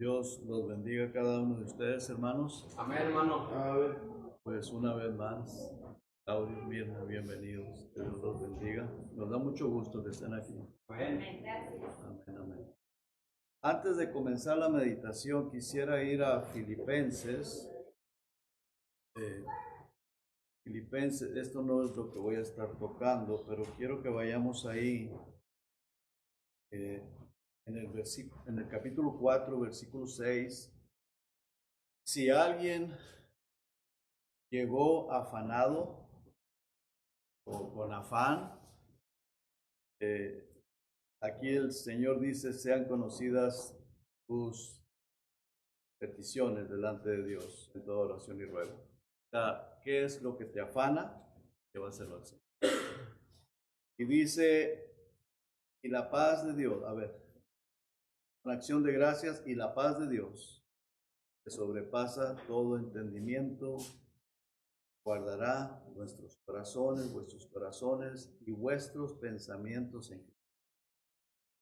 Dios los bendiga a cada uno de ustedes, hermanos. Amén, hermano. Pues una vez más, Claudio, bienvenidos. Dios los bendiga. Nos da mucho gusto que estén aquí. Amén. Amén, amén. Antes de comenzar la meditación, quisiera ir a Filipenses. Filipenses, esto no es lo que voy a estar tocando, pero quiero que vayamos ahí en el capítulo 4, versículo 6. Si alguien llegó afanado o con afán, aquí el Señor dice, sean conocidas tus peticiones delante de Dios en toda oración y ruego. O sea, ¿qué es lo que te afana? Llévaselo al Señor. Y dice, y la paz de Dios, a ver, una acción de gracias y la paz de Dios, que sobrepasa todo entendimiento, guardará vuestros corazones y vuestros pensamientos en Cristo.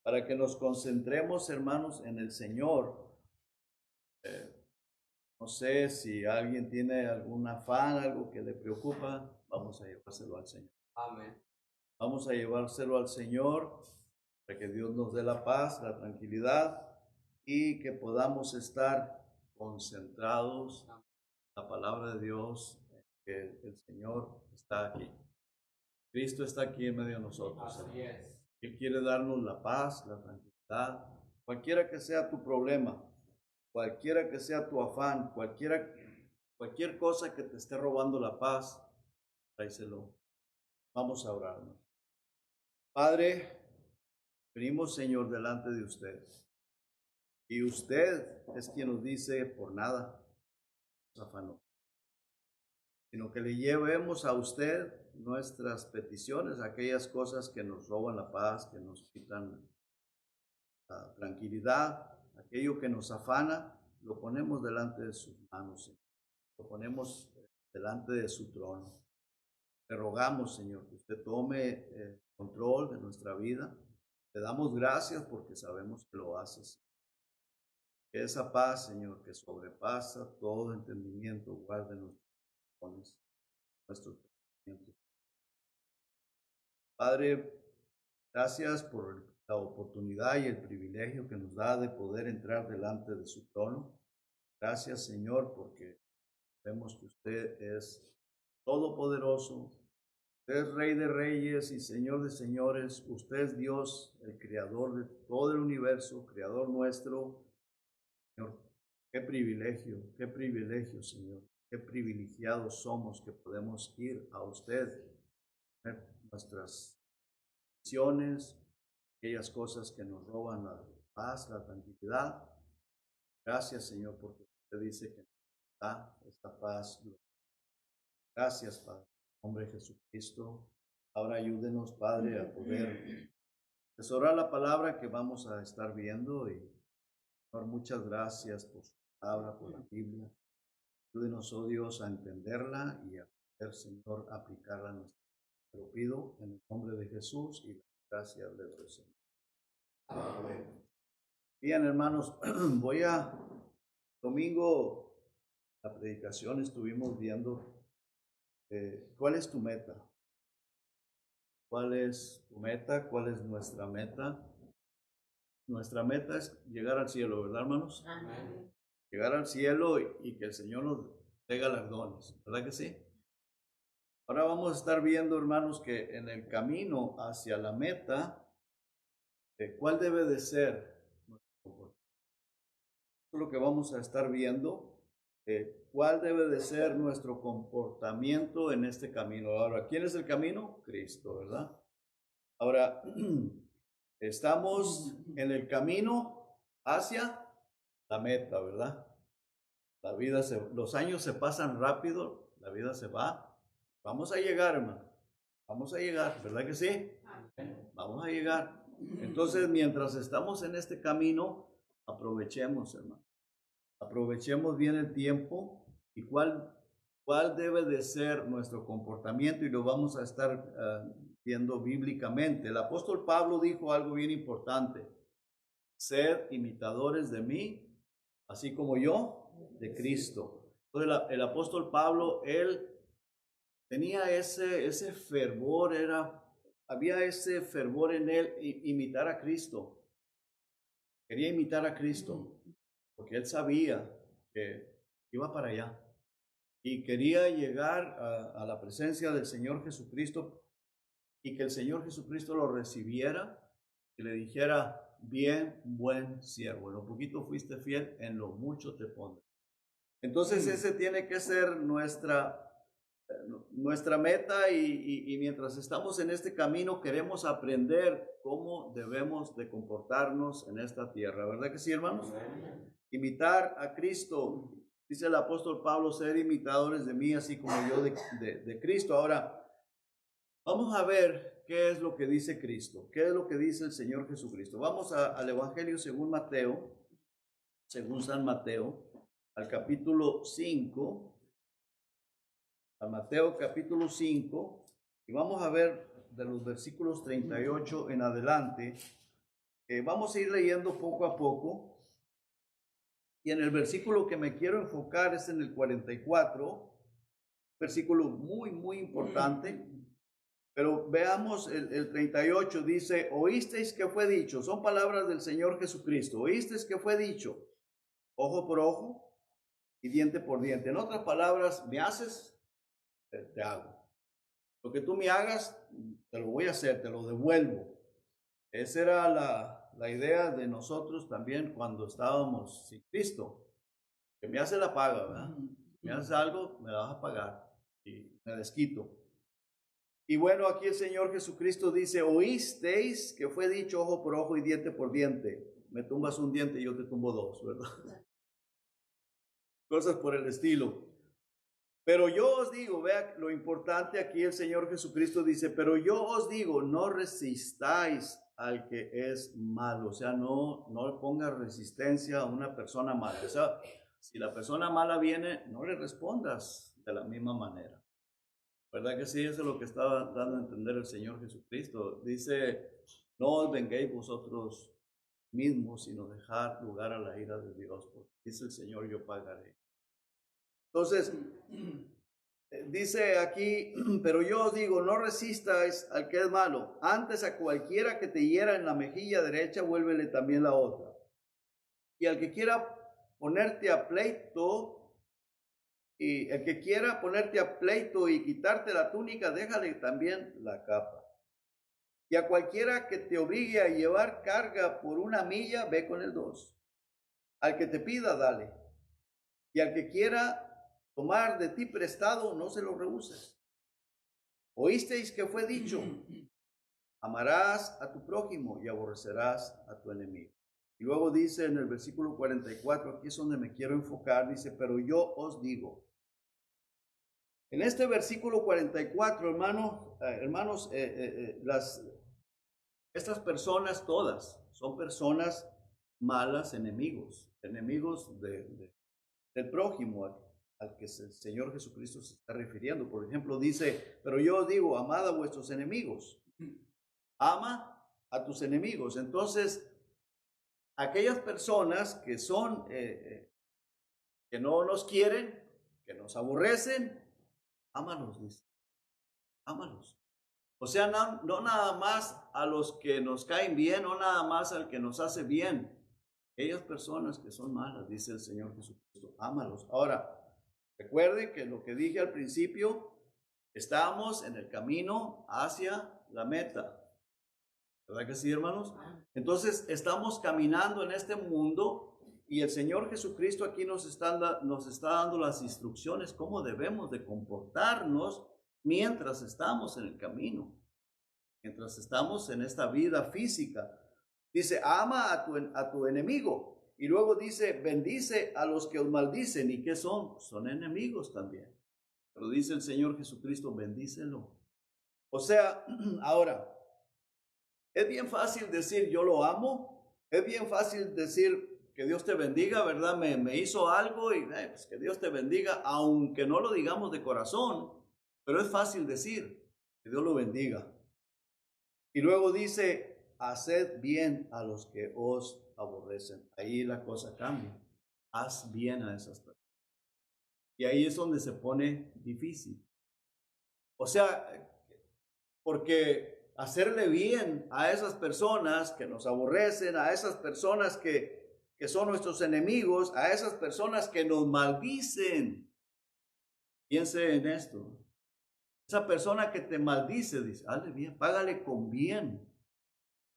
Para que nos concentremos, hermanos, en el Señor. No sé si alguien tiene algún afán, algo que le preocupa, vamos a llevárselo al Señor. Amén. Vamos a llevárselo al Señor para que Dios nos dé la paz, la tranquilidad y que podamos estar concentrados en la palabra de Dios, que el Señor está aquí. Cristo está aquí en medio de nosotros. Así es. Él quiere darnos la paz, la tranquilidad, cualquiera que sea tu problema, cualquiera que sea tu afán, cualquier cosa que te esté robando la paz, tráeselo. Vamos a orar, ¿no? Padre, venimos, Señor, delante de usted. Y usted es quien nos dice, por nada nos afanó, sino que le llevemos a usted nuestras peticiones, aquellas cosas que nos roban la paz, que nos quitan la tranquilidad, aquello que nos afana, lo ponemos delante de sus manos, Señor. Lo ponemos delante de su trono. Le rogamos, Señor, que usted tome control de nuestra vida. Le damos gracias porque sabemos que lo haces. Que esa paz, Señor, que sobrepasa todo entendimiento, guarde nuestros corazones, nuestros pensamientos. Padre, gracias por la oportunidad y el privilegio que nos da de poder entrar delante de su trono. Gracias, Señor, porque vemos que usted es todopoderoso, usted es Rey de Reyes y Señor de Señores. Usted es Dios, el Creador de todo el universo, Creador nuestro. Señor, qué privilegio, Señor. Qué privilegiados somos que podemos ir a usted, nuestras visiones, aquellas cosas que nos roban la paz, la tranquilidad. Gracias, Señor, porque usted dice que nos da esta paz. Gracias, Padre. En nombre de Jesucristo. Ahora ayúdenos, Padre, a poder atesorar la palabra que vamos a estar viendo. Y, Señor, muchas gracias por su palabra, por la Biblia. Ayúdenos, oh Dios, a entenderla y a poder, Señor, aplicarla a nuestra vida. Te lo pido en el nombre de Jesús y la gracia le doy, Señor. Amén. Bien, hermanos, domingo, la predicación estuvimos viendo cuál es tu meta. ¿Cuál es tu meta? ¿Cuál es nuestra meta? Nuestra meta es llegar al cielo, ¿verdad, hermanos? Amén. Llegar al cielo y que el Señor nos dé galardones, ¿verdad que sí? Ahora vamos a estar viendo, hermanos, que en el camino hacia la meta, ¿cuál debe de ser nuestro comportamiento? Eso es lo que vamos a estar viendo. ¿Cuál debe de ser nuestro comportamiento en este camino? Ahora, ¿quién es el camino? Cristo, ¿verdad? Ahora, estamos en el camino hacia la meta, ¿verdad? Los años se pasan rápido, la vida se va. Vamos a llegar, hermano. Vamos a llegar, ¿verdad que sí? Vamos a llegar. Entonces, mientras estamos en este camino, aprovechemos, hermano. Aprovechemos bien el tiempo y cuál debe de ser nuestro comportamiento y lo vamos a estar viendo bíblicamente. El apóstol Pablo dijo algo bien importante: sed imitadores de mí así como yo de Cristo. Entonces el apóstol Pablo, él tenía ese fervor, había ese fervor en él, imitar a Cristo. Quería imitar a Cristo, porque él sabía que iba para allá. Y quería llegar a la presencia del Señor Jesucristo y que el Señor Jesucristo lo recibiera y le dijera: bien, buen siervo, en lo poquito fuiste fiel, en lo mucho te pondré. Entonces ese tiene que ser nuestra meta y mientras estamos en este camino queremos aprender cómo debemos de comportarnos en esta tierra, ¿verdad que sí, hermanos? Imitar a Cristo. Dice el apóstol Pablo: ser imitadores de mí, así como yo de Cristo. Ahora, vamos a ver qué es lo que dice Cristo, qué es lo que dice el Señor Jesucristo. Vamos al Evangelio según Mateo, según San Mateo, al capítulo 5, a Mateo capítulo 5, y vamos a ver de los versículos 38 en adelante. Vamos a ir leyendo poco a poco. Y en el versículo que me quiero enfocar es en el 44, versículo muy importante. Pero veamos el 38, dice: oísteis que fue dicho, son palabras del Señor Jesucristo, oísteis que fue dicho, ojo por ojo y diente por diente. En otras palabras, me haces, te hago. Lo que tú me hagas, te lo voy a hacer, te lo devuelvo. Esa era la idea de nosotros también cuando estábamos sin Cristo. Que me hace la paga, ¿verdad? Me haces algo, me la vas a pagar y me desquito. Y bueno, aquí el Señor Jesucristo dice: oísteis que fue dicho ojo por ojo y diente por diente. Me tumbas un diente y yo te tumbo dos, ¿verdad? Cosas por el estilo. Pero yo os digo, vea lo importante aquí, el Señor Jesucristo dice: pero yo os digo, no resistáis al que es malo. O sea, no le pongas resistencia a una persona mala. O sea, si la persona mala viene, no le respondas de la misma manera. ¿Verdad que sí? Eso es lo que estaba dando a entender el Señor Jesucristo. Dice: no os venguéis vosotros mismos, sino dejar lugar a la ira de Dios, porque dice el Señor: yo pagaré. Entonces, dice aquí: pero yo os digo, no resistáis al que es malo, antes a cualquiera que te hiera en la mejilla derecha, vuélvele también la otra. Y al que quiera ponerte a pleito, y el que quiera ponerte a pleito y quitarte la túnica, déjale también la capa. Y a cualquiera que te obligue a llevar carga por una milla, ve con el 2. Al que te pida, dale. Y al que quiera tomar de ti prestado, no se lo rehuses. Oísteis que fue dicho: amarás a tu prójimo y aborrecerás a tu enemigo. Y luego dice en el versículo 44, aquí es donde me quiero enfocar, dice: pero yo os digo. En este versículo 44, hermanos, estas personas todas son personas malas, enemigos del prójimo al que el Señor Jesucristo se está refiriendo. Por ejemplo, dice: pero yo os digo, amad a vuestros enemigos. Ama a tus enemigos. Entonces, aquellas personas que son, que no nos quieren, que nos aborrecen, ámalos, dice. Ámalos. O sea, no nada más a los que nos caen bien, no nada más al que nos hace bien. Aquellas personas que son malas, dice el Señor Jesucristo, ámalos. Ahora, recuerden que lo que dije al principio, estamos en el camino hacia la meta. ¿Verdad que sí, hermanos? Entonces, estamos caminando en este mundo y el Señor Jesucristo aquí nos está dando las instrucciones cómo debemos de comportarnos mientras estamos en el camino, mientras estamos en esta vida física. Dice: ama a tu enemigo. Y luego dice: bendice a los que os maldicen. ¿Y qué son? Son enemigos también. Pero dice el Señor Jesucristo: bendícelo. O sea, ahora, es bien fácil decir yo lo amo. Es bien fácil decir que Dios te bendiga, ¿verdad? Me hizo algo y pues que Dios te bendiga, aunque no lo digamos de corazón. Pero es fácil decir que Dios lo bendiga. Y luego dice: haced bien a los que os aborrecen. Ahí la cosa cambia. haz bien a esas personas. Y ahí es donde se pone difícil. O sea, porque hacerle bien a esas personas que nos aborrecen, a esas personas que son nuestros enemigos, a esas personas que nos maldicen. Piense en esto. Esa persona que te maldice, dice, hazle bien, págale con bien.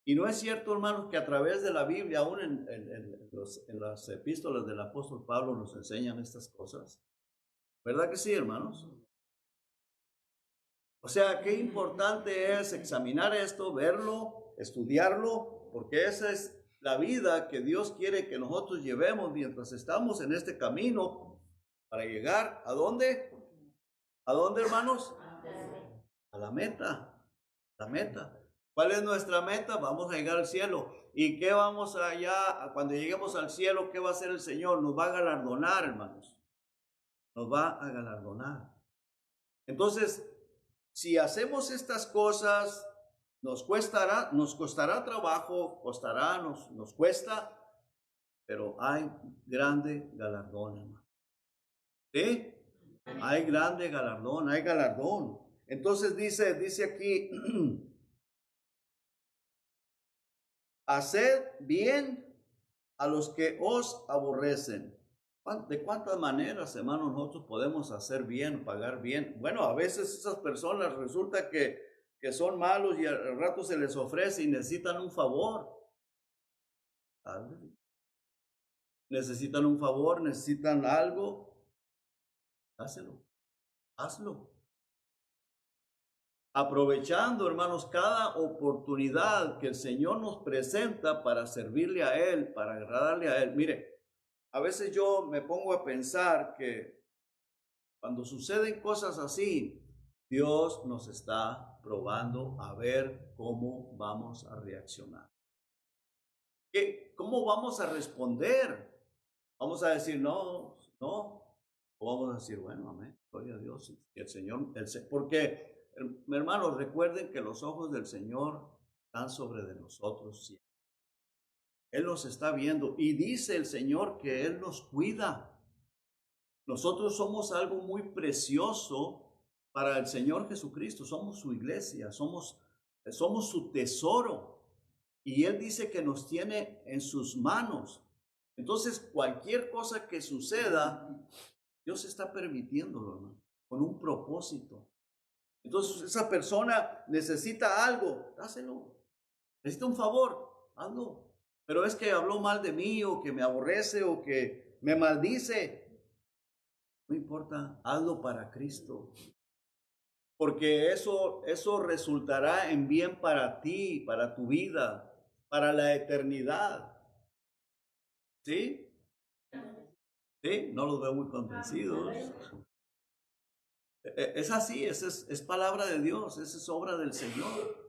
Y no es cierto, hermanos, que a través de la Biblia, aún en las epístolas del apóstol Pablo nos enseñan estas cosas. ¿Verdad que sí, hermanos? O sea, qué importante es examinar esto, verlo, estudiarlo, porque esa es la vida que Dios quiere que nosotros llevemos mientras estamos en este camino para llegar ¿a dónde? ¿A dónde, hermanos? A la meta. La meta. ¿Cuál es nuestra meta? Vamos a llegar al cielo. ¿Y qué vamos allá? Cuando lleguemos al cielo, ¿qué va a hacer el Señor? Nos va a galardonar, hermanos. Nos va a galardonar. Entonces, si hacemos estas cosas, nos costará trabajo, nos cuesta, pero hay grande galardón, hermano. ¿Sí? Hay grande galardón, hay galardón. Entonces dice aquí, haced bien a los que os aborrecen. ¿De cuántas maneras, hermanos, nosotros podemos hacer bien, pagar bien? Bueno, a veces esas personas resulta que son malos y al rato se les ofrece y necesitan un favor. Necesitan un favor, necesitan algo. Hazlo. Aprovechando, hermanos, cada oportunidad que el Señor nos presenta para servirle a Él, para agradarle a Él. Mire, a veces yo me pongo a pensar que cuando suceden cosas así, Dios nos está probando a ver cómo vamos a reaccionar. ¿Cómo vamos a responder? Vamos a decir no, o vamos a decir, bueno, amén, gloria a Dios, el Señor, porque, hermanos, recuerden que los ojos del Señor están sobre de nosotros siempre. Él nos está viendo y dice el Señor que Él nos cuida. Nosotros somos algo muy precioso para el Señor Jesucristo. Somos su iglesia, somos su tesoro. Y Él dice que nos tiene en sus manos. Entonces, cualquier cosa que suceda, Dios está permitiéndolo, hermano, con un propósito. Entonces, esa persona necesita algo, dáselo. Necesita un favor, hazlo. Pero es que habló mal de mí, o que me aborrece, o que me maldice. No importa, hazlo para Cristo. Porque eso resultará en bien para ti, para tu vida, para la eternidad. ¿Sí? ¿Sí? No los veo muy convencidos. Es así, es palabra de Dios, esa es obra del Señor.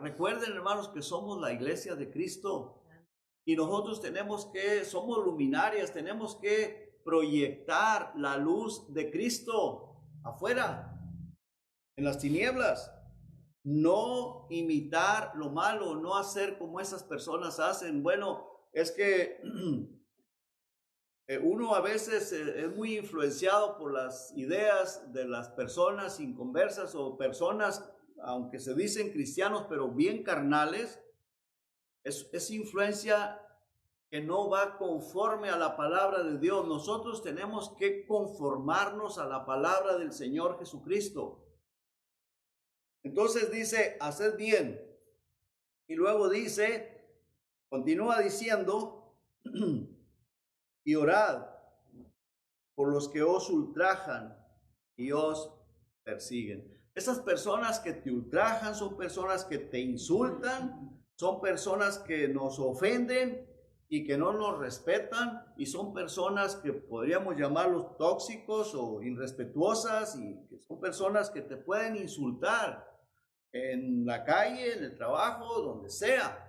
Recuerden, hermanos, que somos la iglesia de Cristo. Y nosotros somos luminarias, tenemos que proyectar la luz de Cristo afuera, en las tinieblas. No imitar lo malo, no hacer como esas personas hacen. Bueno, es que uno a veces es muy influenciado por las ideas de las personas inconversas o personas, aunque se dicen cristianos, pero bien carnales. Es influencia que no va conforme a la palabra de Dios. Nosotros tenemos que conformarnos a la palabra del Señor Jesucristo. Entonces dice, haced bien. Y luego continúa diciendo, y orad por los que os ultrajan y os persiguen. Esas personas que te ultrajan son personas que te insultan, son personas que nos ofenden y que no nos respetan, y son personas que podríamos llamarlos tóxicos o irrespetuosas, y que son personas que te pueden insultar en la calle, en el trabajo, donde sea.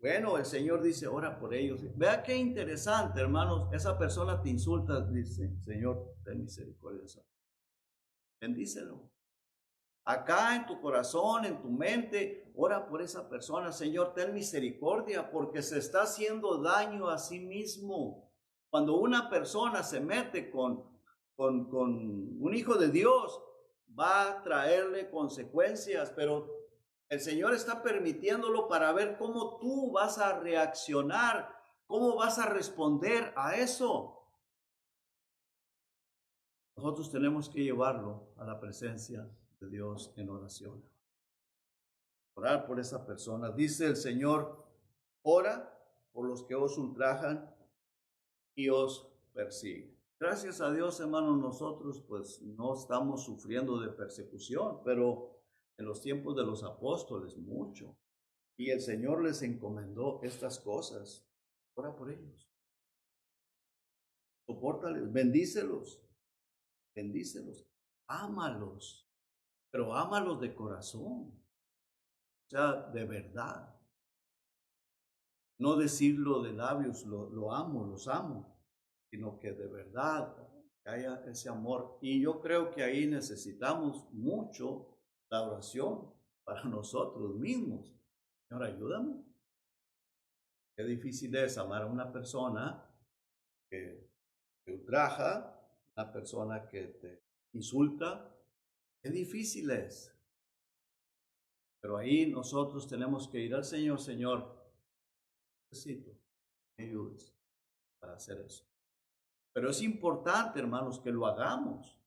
Bueno, el Señor dice, ora por ellos. Vea qué interesante, hermanos. Esa persona te insulta, dice, Señor, ten misericordia. Bendícelo. Acá en tu corazón, en tu mente, ora por esa persona. Señor, ten misericordia, porque se está haciendo daño a sí mismo. Cuando una persona se mete con un hijo de Dios, va a traerle consecuencias, pero el Señor está permitiéndolo para ver cómo tú vas a reaccionar, cómo vas a responder a eso. Nosotros tenemos que llevarlo a la presencia de Dios en oración. Orar por esa persona. Dice el Señor, ora por los que os ultrajan y os persiguen. Gracias a Dios, hermanos, nosotros pues no estamos sufriendo de persecución, pero en los tiempos de los apóstoles mucho. Y el Señor les encomendó estas cosas. Ora por ellos. Sopórtales, bendícelos, bendícelos, ámalos, pero ámalos de corazón, o sea, de verdad. No decirlo de labios, lo amo, los amo, sino que de verdad haya ese amor. Y yo creo que ahí necesitamos mucho la oración para nosotros mismos. Señor, ayúdame. Qué difícil es amar a una persona que te ultraja, una persona que te insulta. Qué difícil es. Pero ahí nosotros tenemos que ir al Señor, Señor, necesito que me ayudes para hacer eso. Pero es importante, hermanos, que lo hagamos.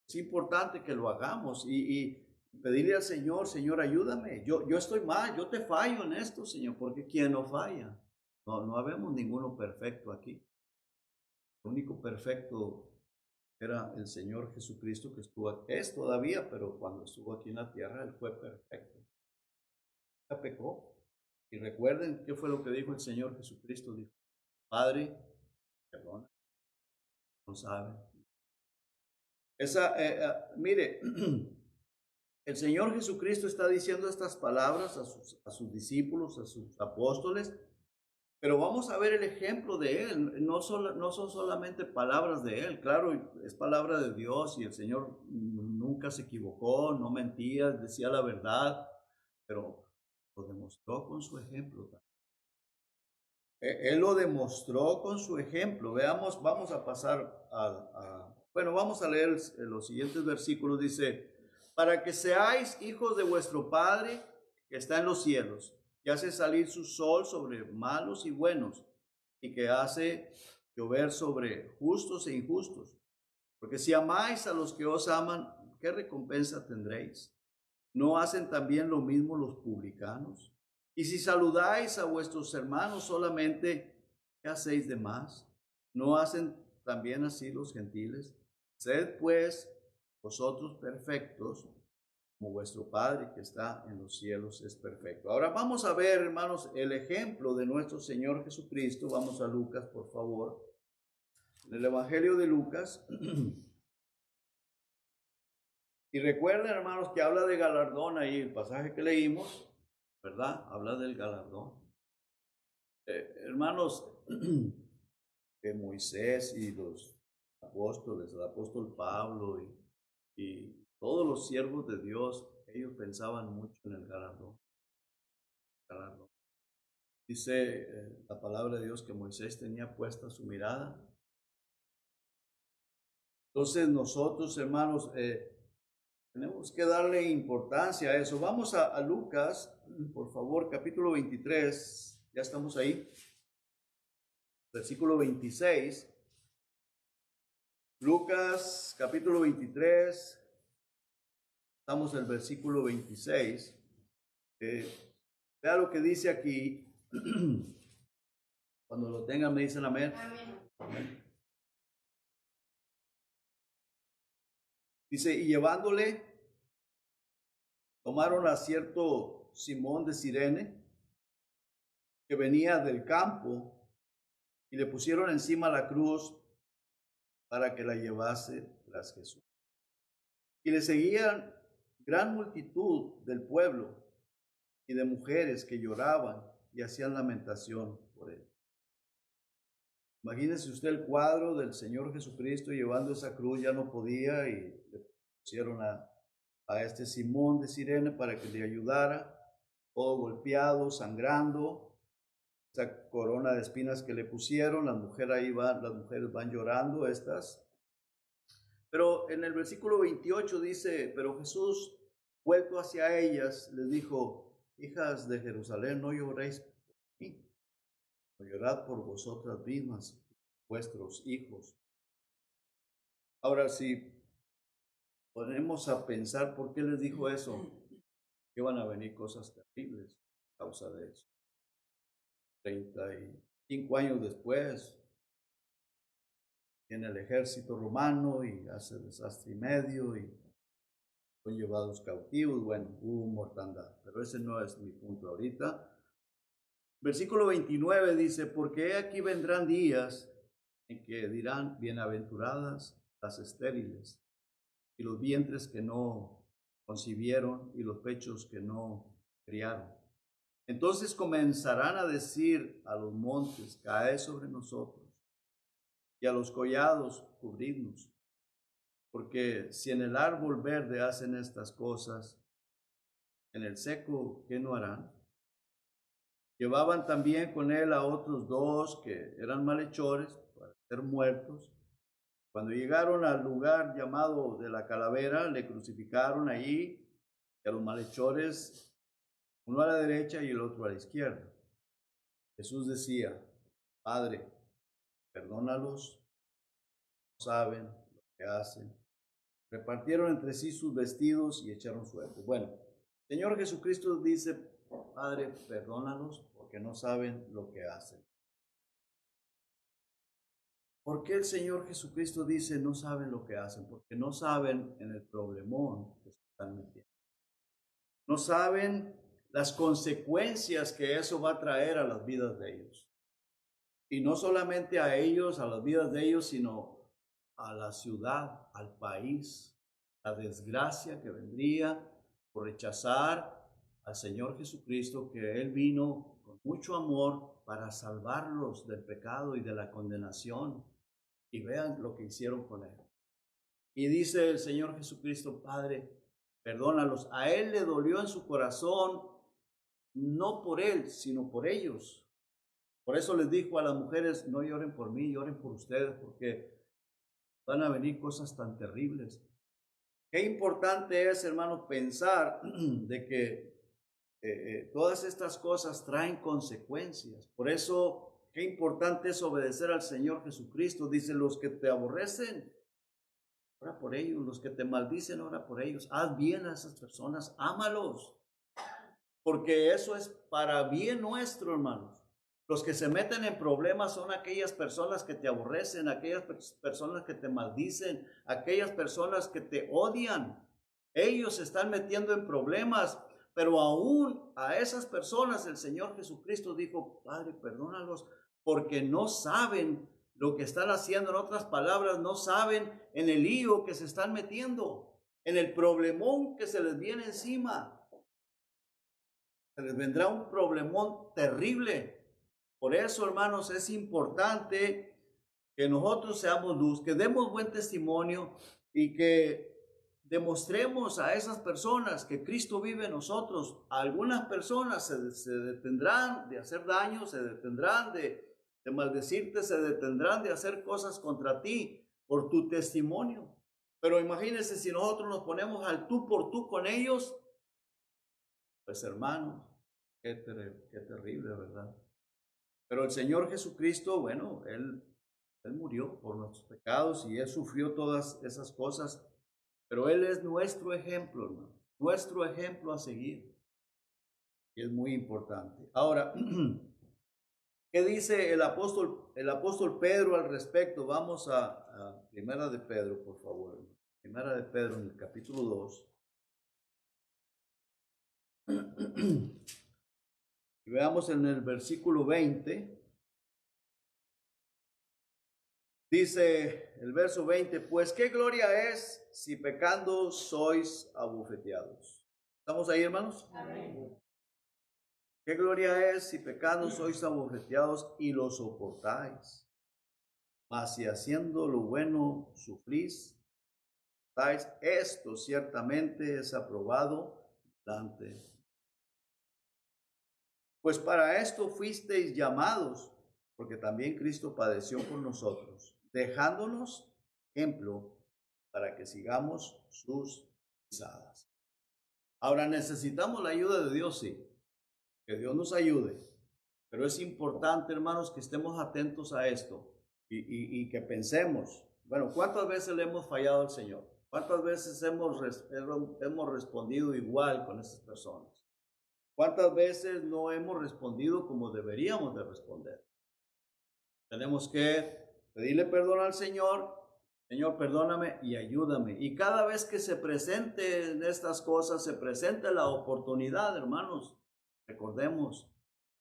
Es importante que lo hagamos y pedirle al Señor, Señor, ayúdame. Yo estoy mal, yo te fallo en esto, Señor, porque ¿quién no falla? No habemos ninguno perfecto aquí. El único perfecto era el Señor Jesucristo que es todavía, pero cuando estuvo aquí en la tierra, Él fue perfecto. Ya pecó. Y recuerden qué fue lo que dijo el Señor Jesucristo. Dijo, Padre, perdona, no saben. Mire, el Señor Jesucristo está diciendo estas palabras a sus discípulos, a sus apóstoles, pero vamos a ver el ejemplo de Él. No son solamente palabras de Él, claro, es palabra de Dios y el Señor nunca se equivocó, no mentía, decía la verdad, pero lo demostró con su ejemplo. Él lo demostró con su ejemplo. Veamos, vamos a pasar bueno, vamos a leer los siguientes versículos. Dice, para que seáis hijos de vuestro Padre que está en los cielos, que hace salir su sol sobre malos y buenos, y que hace llover sobre justos e injustos. Porque si amáis a los que os aman, ¿qué recompensa tendréis? ¿No hacen también lo mismo los publicanos? Y si saludáis a vuestros hermanos solamente, ¿qué hacéis de más? ¿No hacen también así los gentiles? Sed pues vosotros perfectos, como vuestro Padre que está en los cielos es perfecto. Ahora vamos a ver, hermanos, el ejemplo de nuestro Señor Jesucristo. Vamos a Lucas, por favor. En el Evangelio de Lucas. Y recuerden, hermanos, que habla de galardón ahí, el pasaje que leímos, ¿verdad? Habla del galardón. Hermanos, que Moisés y los apóstoles, el apóstol Pablo y todos los siervos de Dios, ellos pensaban mucho en el galardón. Dice la palabra de Dios que Moisés tenía puesta su mirada. Entonces nosotros, hermanos, tenemos que darle importancia a eso. Vamos a Lucas, por favor, capítulo 23. Ya estamos ahí. Versículo 26. Lucas, capítulo 23. Estamos en el versículo 26. Vea lo que dice aquí. Cuando lo tengan me dicen amén. Amén. Dice, y llevándole, tomaron a cierto Simón de Cirene, que venía del campo, y le pusieron encima la cruz para que la llevase tras Jesús. Y le seguían gran multitud del pueblo y de mujeres que lloraban y hacían lamentación por él. Imagínese usted el cuadro del Señor Jesucristo llevando esa cruz, ya no podía, y le pusieron a este Simón de Cirene para que le ayudara, todo golpeado, sangrando. esa corona de espinas que le pusieron, las mujeres van llorando estas. Pero en el versículo 28 dice, pero Jesús, vuelto hacia ellas, les dijo, hijas de Jerusalén, no lloréis por mí, no llorad por vosotras mismas, vuestros hijos. Ahora, si ponemos a pensar por qué les dijo eso, que van a venir cosas terribles a causa de eso. 35 años después, viene el ejército romano y hace desastre y medio y son llevados cautivos. Bueno, hubo mortandad, pero ese no es mi punto ahorita. Versículo 29 dice, porque aquí vendrán días en que dirán, bienaventuradas las estériles y los vientres que no concibieron y los pechos que no criaron. Entonces comenzarán a decir a los montes, caed sobre nosotros, y a los collados, cubridnos. Porque si en el árbol verde hacen estas cosas, en el seco, ¿qué no harán? Llevaban también con él a otros dos que eran malhechores para ser muertos. Cuando llegaron al lugar llamado de la calavera, le crucificaron allí, y a los malhechores, uno a la derecha y el otro a la izquierda. Jesús decía, Padre, perdónalos, no saben lo que hacen. Repartieron entre sí sus vestidos y echaron suertes. Bueno, Señor Jesucristo dice, Padre, perdónalos porque no saben lo que hacen. ¿Por qué el Señor Jesucristo dice no saben lo que hacen? Porque no saben en el problemón que se están metiendo. No saben las consecuencias que eso va a traer a las vidas de ellos. Y no solamente a ellos, a las vidas de ellos, sino a la ciudad, al país, la desgracia que vendría por rechazar al Señor Jesucristo, que Él vino con mucho amor para salvarlos del pecado y de la condenación. Y vean lo que hicieron con Él. Y dice el Señor Jesucristo, Padre, perdónalos. A Él le dolió en su corazón, no por Él, sino por ellos. Por eso les dijo a las mujeres, no lloren por mí, lloren por ustedes, porque van a venir cosas tan terribles. Qué importante es, hermanos, pensar de que todas estas cosas traen consecuencias. Por eso, qué importante es obedecer al Señor Jesucristo. Dice, los que te aborrecen, ora por ellos. Los que te maldicen, ora por ellos. Haz bien a esas personas, ámalos. Porque eso es para bien nuestro, hermanos. Los que se meten en problemas son aquellas personas que te aborrecen, aquellas personas que te maldicen, aquellas personas que te odian. Ellos se están metiendo en problemas, pero aún a esas personas el Señor Jesucristo dijo, Padre, perdónalos, porque no saben lo que están haciendo. En otras palabras, no saben en el lío que se están metiendo, en el problemón que se les viene encima. Se les vendrá un problemón terrible. Por eso, hermanos, es importante que nosotros seamos luz, que demos buen testimonio y que demostremos a esas personas que Cristo vive en nosotros. Algunas personas se detendrán de hacer daño, se detendrán de maldecirte, se detendrán de hacer cosas contra ti por tu testimonio. Pero imagínense si nosotros nos ponemos al tú por tú con ellos, pues hermanos, qué terrible, ¿verdad? Pero el Señor Jesucristo, bueno, Él murió por nuestros pecados y Él sufrió todas esas cosas, pero Él es nuestro ejemplo, hermano, nuestro ejemplo a seguir. Y es muy importante. Ahora, ¿qué dice el apóstol Pedro al respecto? Vamos a Primera de Pedro, por favor. Primera de Pedro en el capítulo 2. Y veamos en el versículo 20. Dice el verso 20, pues qué gloria es si pecando sois abofeteados. ¿Estamos ahí, hermanos? Amén. Qué gloria es si pecando sois abofeteados y lo soportáis. Mas si haciendo lo bueno sufrís, esto ciertamente es aprobado delante. Pues para esto fuisteis llamados, porque también Cristo padeció por nosotros, dejándonos ejemplo para que sigamos sus pisadas. Ahora necesitamos la ayuda de Dios, sí, que Dios nos ayude, pero es importante, hermanos, que estemos atentos a esto y que pensemos, bueno, ¿cuántas veces le hemos fallado al Señor? ¿Cuántas veces hemos respondido igual con esas personas? ¿Cuántas veces no hemos respondido como deberíamos de responder? Tenemos que pedirle perdón al Señor. Señor, perdóname y ayúdame. Y cada vez que se presenten estas cosas, se presente la oportunidad, hermanos, recordemos,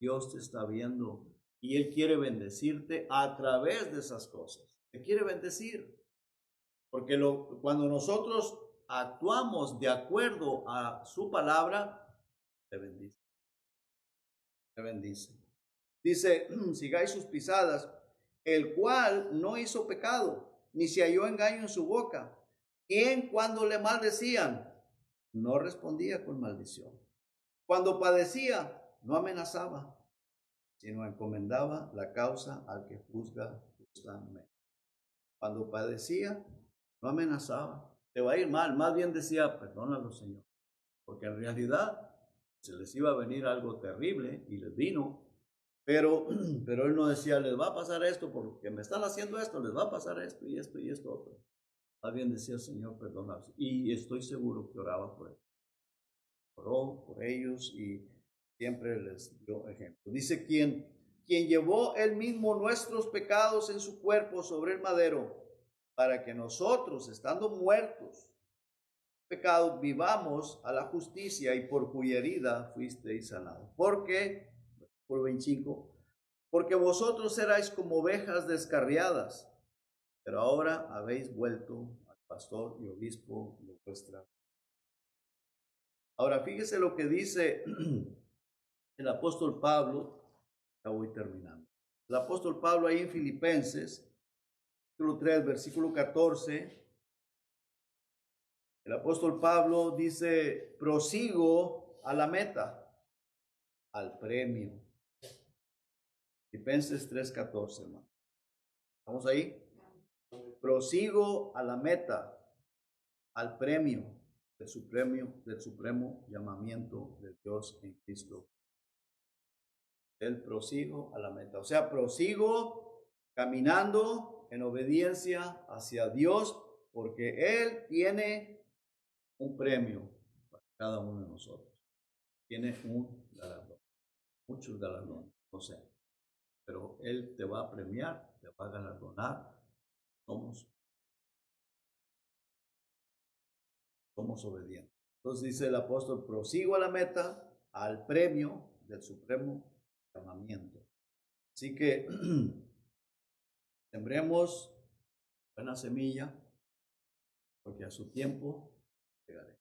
Dios te está viendo y Él quiere bendecirte a través de esas cosas. Te quiere bendecir. Porque cuando nosotros actuamos de acuerdo a su palabra, te bendice. Te bendice. Dice, sigáis sus pisadas, el cual no hizo pecado, ni se halló engaño en su boca, quien cuando le maldecían, no respondía con maldición. Cuando padecía, no amenazaba, sino encomendaba la causa al que juzga justamente. Cuando padecía, no amenazaba. Te va a ir mal, más bien decía, perdónalo, Señor, porque en realidad se les iba a venir algo terrible y les vino. Pero él no decía, les va a pasar esto porque me están haciendo esto, les va a pasar esto y esto y esto otro. Más bien decía, Señor, perdónalos. Y estoy seguro que oraba por él. Oró por ellos y siempre les dio ejemplo. Dice, quien llevó él mismo nuestros pecados en su cuerpo sobre el madero, para que nosotros, estando muertos, pecados, vivamos a la justicia, y por cuya herida fuisteis sanados. Porque, por 25, porque vosotros erais como ovejas descarriadas, pero ahora habéis vuelto al pastor y obispo de vuestra. Ahora fíjese lo que dice el apóstol Pablo. Ya voy terminando. El apóstol Pablo ahí en Filipenses, capítulo 3, versículo 14. El apóstol Pablo dice, prosigo a la meta, al premio. Filipenses 3:14, hermano. ¿Estamos ahí? Prosigo a la meta, al premio del supremo llamamiento de Dios en Cristo. El prosigo a la meta. O sea, prosigo caminando en obediencia hacia Dios, porque Él tiene un premio para cada uno de nosotros. Tiene un galardón, muchos galardones, no sé, pero Él te va a premiar, te va a galardonar. Somos obedientes. Entonces dice el apóstol, prosigo a la meta, al premio del supremo llamamiento. Así que sembremos buena semilla, porque a su tiempo llegaré.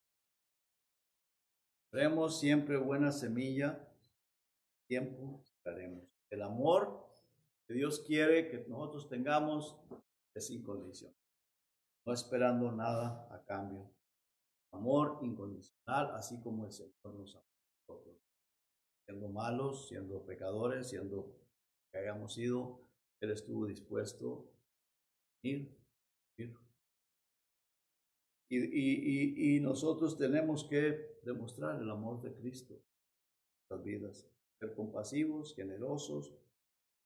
Sembremos siempre buena semilla, tiempo llegaremos. El amor que Dios quiere que nosotros tengamos es sin condición, no esperando nada a cambio. Amor incondicional, así como el Señor nos ama a nosotros. Siendo malos, siendo pecadores, siendo que hayamos sido, Él estuvo dispuesto a ir. Y nosotros tenemos que demostrar el amor de Cristo en nuestras vidas. Ser compasivos, generosos.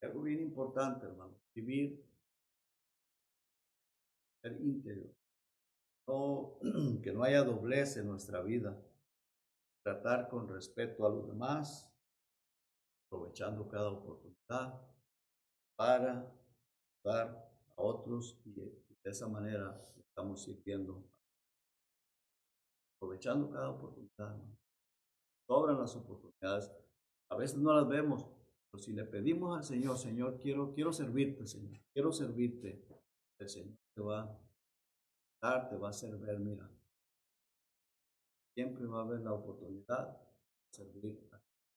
Algo bien importante, hermano. Vivir, ser íntegro. No, que no haya doblez en nuestra vida. Tratar con respeto a los demás, aprovechando cada oportunidad para dar a otros, y de esa manera estamos sirviendo, aprovechando cada oportunidad. Sobran las oportunidades, a veces no las vemos, pero si le pedimos al Señor, Señor, quiero servirte, Señor, quiero servirte, el Señor te va a dar, te va a hacer ver, mira, siempre va a haber la oportunidad de servir,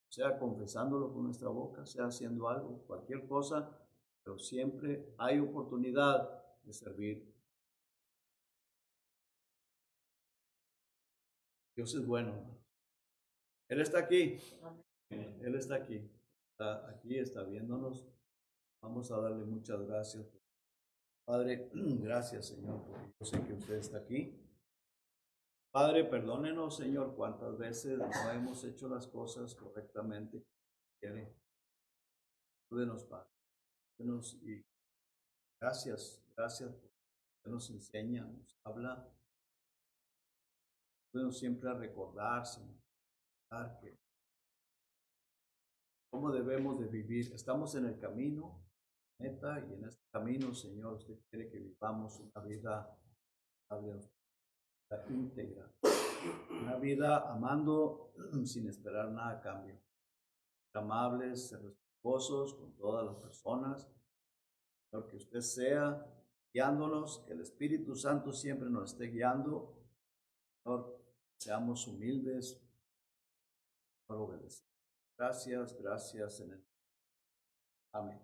sea confesándolo con nuestra boca, sea haciendo algo, cualquier cosa, pero siempre hay oportunidad de servir. Dios es bueno. Él está aquí. Él está aquí, está viéndonos. Vamos a darle muchas gracias. Padre, gracias, Señor, porque yo sé que usted está aquí. Padre, perdónenos, Señor, cuántas veces no hemos hecho las cosas correctamente. Ayúdenos, Padre. Ayúdenos y gracias porque usted nos enseña, nos habla. Ayúdenos siempre a recordar, Señor, que cómo debemos de vivir. Estamos en el camino, meta, y en este camino, Señor, usted quiere que vivamos una vida íntegra, una vida amando sin esperar nada a cambio, ser amables, ser respetuosos con todas las personas, Señor, que usted sea guiándonos, que el Espíritu Santo siempre nos esté guiando, Señor, seamos humildes, por obedecer. Gracias en el. Amén.